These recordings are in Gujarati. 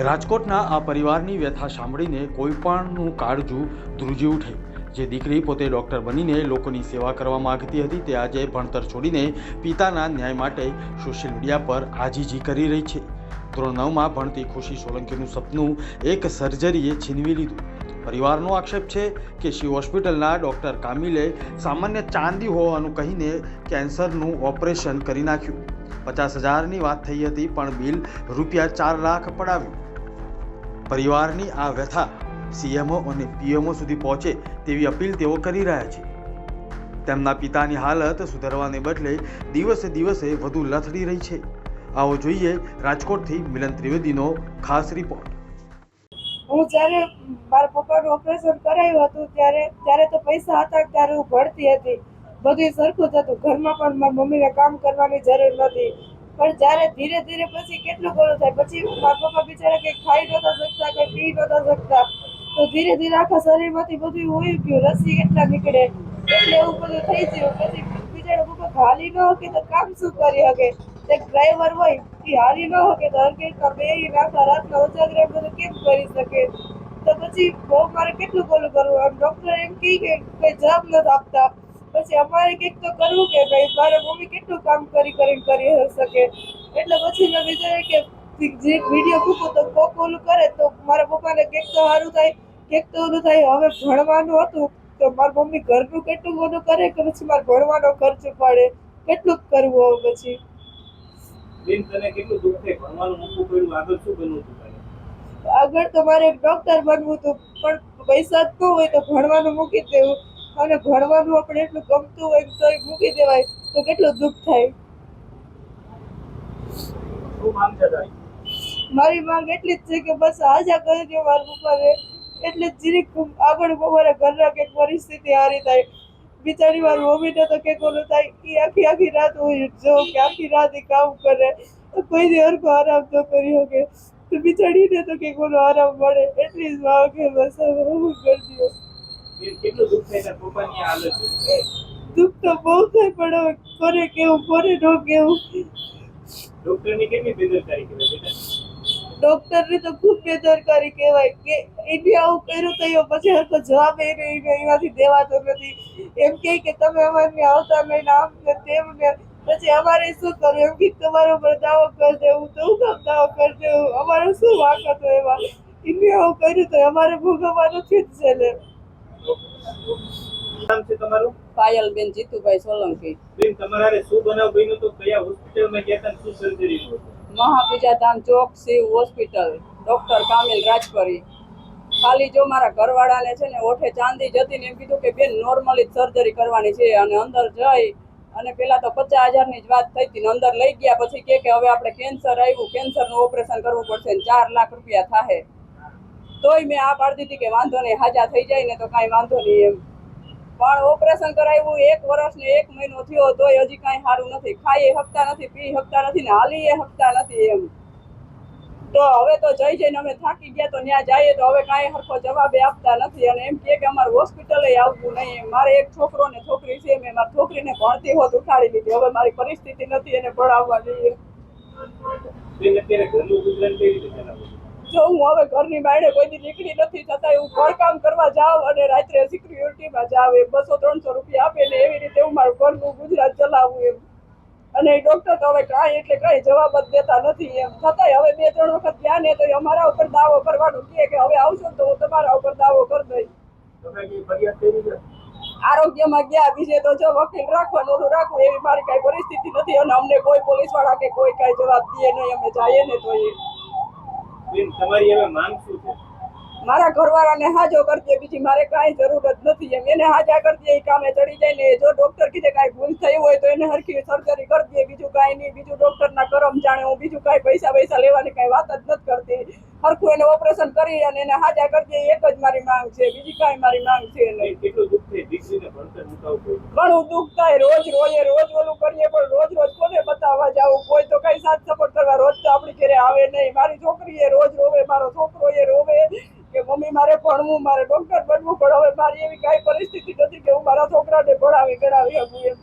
રાજકોટના આ પરિવારની વ્યથા સાંભળીને કોઈપણનું કાળજું ધ્રુજી ઉઠે। જે દીકરી પોતે ડૉક્ટર બનીને લોકોની સેવા કરવા માંગતી હતી તે આજે ભણતર છોડીને પિતાના ન્યાય માટે સોશિયલ મીડિયા પર આજીજી કરી રહી છે। ધોરણ 9માં ભણતી ખુશી સોલંકીનું સપનું એક સર્જરીએ છીનવી લીધું। પરિવારનો આક્ષેપ છે કે શિવ હોસ્પિટલના ડૉક્ટર કામિલે સામાન્ય ચાંદી હોવાનું કહીને કેન્સરનું ઓપરેશન કરી નાખ્યું। 50,000ની વાત થઈ હતી પણ બિલ રૂપિયા 4 લાખ પડાવ્યું। પરિવારની આ વ્યથા સીએમઓ અને પીએમઓ સુધી પહોંચે તેવી અપીલ તેઓ કરી રહ્યા છે। તેમના પિતાની હાલત સુધારવાને બદલે દિવસે દિવસે વધુ લથડી રહી છે। આવો જોઈએ રાજકોટથી મિલન ત્રિવેદીનો ખાસ રિપોર્ટ। હું જ્યારે મારા પપ્પાનું ઓપરેશન કરાયું હતું ત્યારે તો પૈસા હતા ત્યારે હું ભણતી હતી, બધું સરખું જ હતું। ઘરમાં પણ મારી મમ્મીને કામ કરવાની જરૂર નહોતી, પણ જ્યારે ધીરે ધીરે પછી કેટલું ઘણું થાય, પછી મારા પપ્પા બિચારા કંઈ ખાઈ નહોતા શકતા, કંઈ પી નહોતા શકતા, તો ધીરે ધીરે આખા શરીરમાંથી બધું ઉઈ ગયું, રસી એટલા નીકળે એટલે એવું બધું થઈ ગયું। પછી બિચારા પપ્પા હાલી ન શકે તો કામ શું કરી શકે? એક ડ્રાઈવર હોય એ હાલી ન શકે તો હરકેટમાં બેહીને આખા રાતના ઉજાગરે બધું કેમ કરી શકે? તો પછી બહુ મારે કેટલું બોલું કરવું, આમ ડૉક્ટર એમ કહે કે કંઈ જવાબ નથી આપતા, પછી અમારે કંઈક તો કરવું કે ભાઈ મારા મમ્મી કેટલું કામ કરી શકે? એટલે પછી મેં વિચાર્યું કે જે વિડીયો મૂકું તો કોક ઓલું કરે તો મારા પપ્પાને કંઈક તો સારું થાય, કંઈક તો ઓલું થાય। હવે ભણવાનું હતું તો મારી મમ્મી ઘરનું કેટલું બધું કરે કે પછી મારે ભણવાનો ખર્ચ પડે, કેટલું કરવું હવે પછી? બેન, તને કેટલું દુઃખ થાય? ભણવાનું મૂકવું પડ્યું, આગળ શું બનવું હતું તારે? આગળ તો મારે ડૉક્ટર બનવું હતું, પણ પૈસા જ ન હોય તો ભણવાનું મૂકી દેવું, અને ભણવાનું આપણે એટલું ગમતું હોય તો મૂકી દેવાય તો કેટલું દુઃખ થાય। શું માંગ છે તારી? મારી માંગ એટલી જ છે કે બસ આજા કરી દો મારા પપ્પાને, એટલે જીરીક આગળ મારા ઘરના કંઈક પરિસ્થિતિ સારી થાય। બિચારી મારી મમ્મીને તો કંઈક ઓલું થાય, એ આખી રાત હું જોઉં કે આખી રાત એ કામ કરે, કોઈ દી હરખો આરામ ન કરી શકે, તો બિચારીને તો કંઈક ઓલો આરામ મળે એટલી જ માંગ છે। બસ હવે હું કરી દો। બેન, કેટલું દુઃખ થાય તારા પપ્પાની આ હાલત જોઈને? દુઃખ તો બહુ થાય, પણ હવે કોને કેવું કોને ન કેવું? ડોક્ટરની કેટલી બેદરકારી કહેવાય બેટા? ડૉક્ટરની તો ખૂબ બેદરકારી કહેવાય કે એને આવું કર્યું તો એ પછી હરખો જવાબ એનાથી દેવાતો નથી। એમ કે તમે અમારે આવતા નહીં, આમ ને તેમ ને, પછી અમારે શું કરવું? એમ કે તમારા ઉપર દાવો કરી દેવું, તો હું કામ દાવો કરી દેવું? અમારે શું વાંક હતો એમાં? એને આવું કર્યું તો અમારે ભોગવવાનું જ છે ને। નામ છે તમારું? પાયલબેન જીતુભાઈ સોલંકી। બેન, તમારે શું બનાવ બન્યો તો? કયા હોસ્પિટલમાં ગયા હતા? શું સર્જરી હતું? મહાપૂજા ધામ ચોક શિવ હોસ્પિટલ, ડૉક્ટર કામિલ રાજપરી। ખાલી જો મારા ઘરવાળાને છે ને ઓઠે ચાંદી જતી ને એમ કીધું કે બેન નોર્મલી સર્જરી કરવાની છે, અને અંદર જઈ અને પેલા તો 50,000ની જ વાત થઈ હતી, અંદર લઈ ગયા પછી કે હવે આપણે કેન્સર આવ્યું, કેન્સરનું ઓપરેશન કરવું પડશે ને 4 લાખ રૂપિયા થાય। તોય મેં આ પાડી દીધી કે વાંધો નહીં, હાજા થઈ જાય ને તો કાંઈ વાંધો નહીં એમ, પણ ઓપરેશન કરાવ્યું 1 વર્ષ ને 1 મહિનો થયો તોય હજી કાંઈ સારું નથી। ખાઈ શકતા નથી, પી શકતા નથી ને હાલી શકતા નથી એમ। તો હવે તો જઈને અમે થાકી ગયા, તો ત્યાં જઈએ તો હવે કાંઈ સરખો જવાબે આપતા નથી, અને એમ કે અમારે હોસ્પિટલે આવવું નહીં। મારે એક છોકરો ને છોકરી છે, મેં મારી છોકરીને ભણતી હોત ઉઠાડી લીધી, હવે મારી પરિસ્થિતિ નથી એને ભણાવવાની। બેન, અત્યારે ઘરનું ગુજરાન કઈ રીતે ચલાવવું? જો હું હવે ઘરની બાયણે કોઈ દી નીકળી નથી, છતાંય હું ઘરકામ કરવા જાઉં અને રાત્રે સિક્યુરિટીમાં જાઉં, 200-300 રૂપિયા આપે ને એવી રીતે હું મારું ઘરનું ગુજરાન ચલાવું એમ। અને એ ડૉક્ટર તો હવે કાંઈ એટલે કાંઈ જવાબ જ દેતા નથી એમ। છતાંય હવે 2-3 વખત ગયા ને તો અમારા ઉપર દાવો કરવાનું કહે કે હવે આવશો તો હું તમારા ઉપર દાવો કરી દઈશ। તમે કઈ ફરિયાદ કરી છે? આરોગ્યમાં ગયા, બીજે તો જો વકીલ રાખવાનું ઓલું રાખવું, એવી મારી કાંઈ પરિસ્થિતિ નથી, અને અમને કોઈ પોલીસવાળા કે કોઈ કાંઈ જવાબ દે નહીં, અમે જઈએ ને તો એ। બેન, તમારી હવે માંગ શું છે? મારા ઘરવાળાને હાજો કરી દે, બીજી મારે કાંઈ જરૂર જ નથી એમ। એને હાજા કરી દે, એ કામે ચડી જાય ને, જો ડૉક્ટર કીધે કાંઈ ભૂલ થઈ હોય તો એને હરખી સર્જરી કરી દે, બીજું કાંઈ નહીં। બીજું ડૉક્ટરના કરમ જાણે, હું બીજું કાંઈ પૈસા લેવાની કાંઈ વાત જ નથી કરતી। હરખું એને ઓપરેશન કરી અને એને હાજા કરી દે, એક જ મારી માંગ છે, બીજી કાંઈ મારી માંગ છે નહીં। કેટલું દુઃખ થાય? દીકરીને ભણતર મુકાવવું પડ્યું, ઘણું દુઃખ થાય, રોજ ઓલું કરીએ પણ રોજ કોને બતાવવા જાવું? કોઈ તો કઈ સાથ સપોર્ટ કરવા રોજ તો આપણી ઘરે આવે નહીં। મારી છોકરી એ રોજ રોવે, મારો છોકરો એ રોવે કે મમ્મી મારે ભણવું, મારે ડૉક્ટર બનવું, પણ હવે મારી એવી કાંઈ પરિસ્થિતિ નથી કે હું મારા છોકરાને ભણાવી ગણાવી શકું એમ।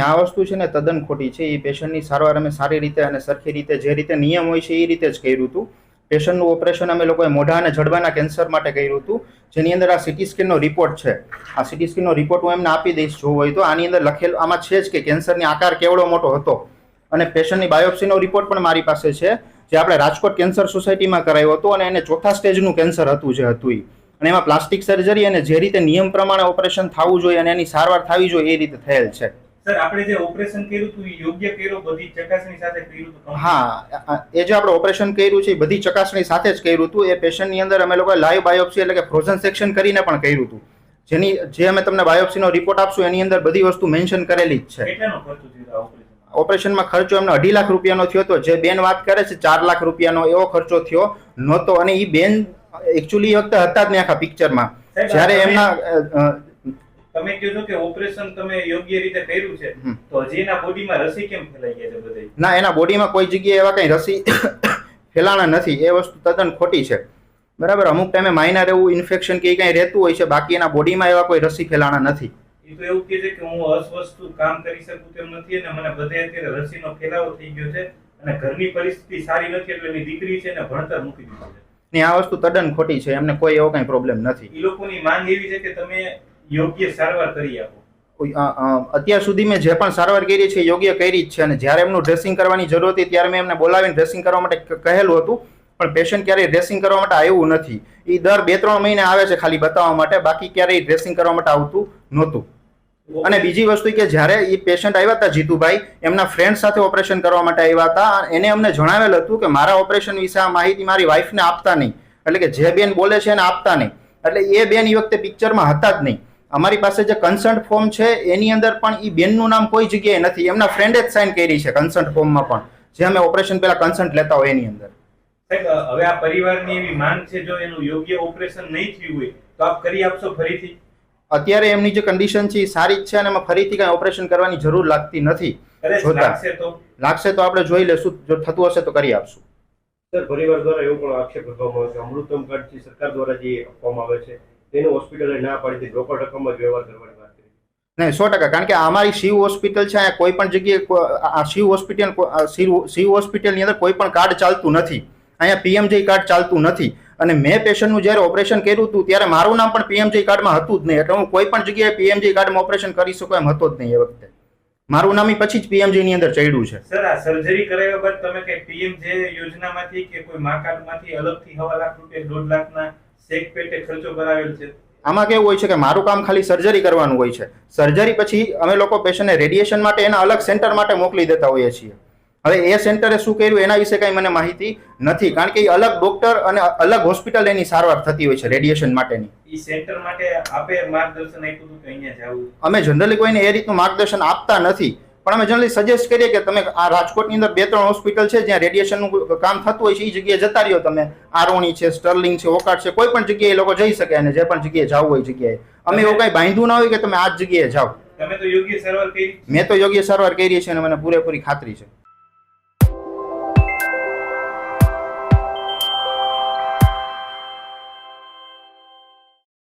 આ વસ્તુ છે ને તદ્દન ખોટી છે. એ પેશન્ટની સારવાર અમે સારી રીતે અને સરખી રીતે જે રીતે નિયમ હોય છે એ રીતે જ કર્યું હતું. પેશન્ટનું ઓપરેશન અમે લોકોએ મોઢા અને જડબાના કેન્સર માટે કર્યું હતું, જેની અંદર આ સીટી સ્કેનનો રિપોર્ટ છે. આ સીટી સ્કેનનો રિપોર્ટ હું એમને આપી દઈશ જો હોય તો. આની અંદર લખેલું આમાં છે જ કે કેન્સરની આકાર કેવડો મોટો હતો, અને પેશન્ટની બાયોપ્સીનો રિપોર્ટ પણ મારી પાસે છે, જે આપણે રાજકોટ કેન્સર સોસાયટીમાં કરાયો હતો, અને એને ચોથા સ્ટેજનું કેન્સર હતું જે હતું એ. અને એમાં પ્લાસ્ટિક સર્જરી અને જે રીતે નિયમ પ્રમાણે ઓપરેશન થવું જોઈએ અને એની સારવાર થવી જોઈએ એ રીતે થયેલ છે. સર, આપણે જે ઓપરેશન કર્યું હતું એ યોગ્ય કર્યું, બધી ચકાસણી સાથે કર્યું હતું? હા, એ જે આપણે ઓપરેશન કર્યું છે એ બધી ચકાસણી સાથે જ કર્યું હતું. એ પેશન્ટની અંદર અમે લોકોએ લાઈવ બાયોપ્સી એટલે કે ફ્રોઝન સેક્શન કરીને પણ કર્યું હતું, જેની જે અમે તમને બાયોપ્સીનો રિપોર્ટ આપશું એની અંદર બધી વસ્તુ મેન્શન કરેલી જ છે. કેટલાનો ખર્ચો થયો ઓપરેશન? ઓપરેશનમાં ખર્ચો એમને 2.5 લાખ રૂપિયાનો થયો હતો. જે બેન વાત કરે છે 4 લાખ રૂપિયાનો, એવો ખર્ચો થયો નહોતો. અને એ બેન એકચ્યુઅલી વખતે હતા જ નહીં આખા પિક્ચરમાં. જ્યારે એમના તમે કહો છો કે ઓપરેશન તમે યોગ્ય રીતે કર્યું છે, તો હજી એના બોડીમાં રસી કેમ ફેલાઈ ગયા છે બધે? ના, એના બોડીમાં કોઈ જગ્યાએ એવા કઈ રસી ફેલાણા નથી. એ વસ્તુ તદ્દન ખોટી છે. બરાબર, અમુક ટાઈમે માઇનર એવું ઇન્ફેક્શન કે કઈ રહેતું હોય છે, બાકી એના બોડીમાં એવા કોઈ રસી ફેલાણા નથી. એ તો એવું કહે છે કે હું અસ્વસ્થ કામ કરી શકું તેમ નથી, અને મને બધે અત્યારે રસીનો ફેલાવો થઈ ગયો છે, અને ઘરની પરિસ્થિતિ સારી નથી, એટલે એની દીકરી છે ને ભણતર મૂકી દીધું છે. ને આ વસ્તુ તદ્દન ખોટી છે. એમને કોઈ એવો કઈ પ્રોબ્લેમ નથી. એ લોકોની માંગ એવી છે કે તમે યોગ્ય સારવાર કરી આપો. અત્યાર સુધી મેં જે પણ સારવાર કરી છે યોગ્ય કરી જ છે. અને જ્યારે એમનું ડ્રેસિંગ કરવાની જરૂર હતી ત્યારે મેં એમને બોલાવીને ડ્રેસિંગ કરવા માટે કહેલું હતું, પણ પેશન્ટ ક્યારેય ડ્રેસિંગ કરવા માટે આવ્યું નથી. એ દર 2-3 મહિને આવે છે ખાલી બતાવવા માટે, બાકી ક્યારેય ડ્રેસિંગ કરવા માટે આવતું નહોતું. અને બીજી વસ્તુ કે જ્યારે એ પેશન્ટ આવ્યા હતા જીતુભાઈ, એમના ફ્રેન્ડ સાથે ઓપરેશન કરવા માટે આવ્યા હતા. એને અમને જણાવેલ હતું કે મારા ઓપરેશન વિશે આ માહિતી મારી વાઈફને આપતા નહીં, એટલે કે જે બેન બોલે છે એને આપતા નહીં. એટલે એ બેન એ વખતે પિક્ચરમાં હતા જ નહીં. અમારી પાસે જે કન્સન્ટ ફોર્મ છે એની અંદર પણ એ બેનનું નામ કોઈ જગ્યાએ નથી. એમના ફ્રેન્ડે જ સાઇન કરી છે કન્સન્ટ ફોર્મમાં પણ, જે અમે ઓપરેશન પહેલા કન્સન્ટ લેતા હોય એની અંદર. સાહેબ, હવે આ પરિવારની એવી માંગ છે, જો એનું યોગ્ય ઓપરેશન નહીં થયું હોય તો આપ કરી આપશો ફરીથી? અત્યારે એમની જે કન્ડિશન છે એ સારી જ છે, અને એમાં ફરીથી કઈ ઓપરેશન કરવાની જરૂર લાગતી નથી. લાગશે તો આપણે જોઈ લેશું, જો થતું હશે તો કરી આપશું. સર, પરિવાર દ્વારા એવો પણ આક્ષેપ કરવામાં આવે છે અમૃતમ કાર્ડથી સરકાર દ્વારા જે આપવામાં આવે છે તેનું હોસ્પિટલે ના પાડી દીધી, રોકડ રકમમાં જ વ્યવહાર કરવાની વાત કરી. નહીં, 100%. કારણ કે અમારી શિવ હોસ્પિટલ છે, અહીંયા કોઈ પણ જગ્યાએ શિવ હોસ્પિટલની અંદર કોઈ પણ કાર્ડ ચાલતું નથી. અહીંયા પીએમજે કાર્ડ ચાલતું નથી. અને મેં પેશન્ટનું જ્યારે ઓપરેશન કર્યું હતું ત્યારે મારું નામ પણ પીએમજે કાર્ડમાં હતું જ નહીં. એટલે હું કોઈ પણ જગ્યાએ પીએમજે કાર્ડમાં ઓપરેશન કરી શકું એમ હતો જ નહીં એ વખતે. મારું નામ પછી જ પીએમજે ની અંદર ચડ્યું છે. સર, આ સર્જરી કરાવ્યા બાદ તમે કે પીએમજે યોજનામાંથી કે કોઈ મા કાર્ડમાંથી અલગથી 1.5 લાખ રૂપિયા 1.5 લાખના ચેક પેટે ખર્ચો કરાવેલ છે? આમાં કેવું હોય છે કે મારું કામ ખાલી સર્જરી કરવાનું હોય છે. સર્જરી પછી અમે લોકો પેશન્ટને રેડિયેશન માટે એના અલગ સેન્ટર માટે મોકલી દેતા હોઈએ છીએ. હવે એ સેન્ટરે શું કર્યું એના વિશે કઈ મને માહિતી નથી, કારણ કે એ અલગ ડોક્ટર અને અલગ હોસ્પિટલ એની સારવાર થતી હોય છે રેડિયેશન માટેની. એ સેન્ટર માટે આપે માર્ગદર્શન આપ્યું હતું કે અહીંયા જાવું? અમે જનરલી કોઈને એ રીતનું માર્ગદર્શન આપતા નથી, પણ અમે જનરલી સજેસ્ટ કરીએ કે તમે આ રાજકોટની અંદર 2-3 હોસ્પિટલ છે જ્યાં રેડિયેશનનું કામ થતું હોય છે, એ જગ્યાએ જતા રહ્યો તમે. આરોણી છે, સ્ટર્લિંગ છે, ઓકાટ છે, કોઈ પણ જગ્યાએ એ લોકો જઈ શકે, અને જે પણ જગ્યાએ જવું હોય જગ્યાએ. અમે એવું કઈ બાંધ્યું ના હોય કે તમે આ જ જગ્યાએ જાઓ. તમે તો યોગ્ય સારવાર કરી? મેં તો યોગ્ય સારવાર કરી છે અને મને પૂરેપૂરી ખાતરી છે.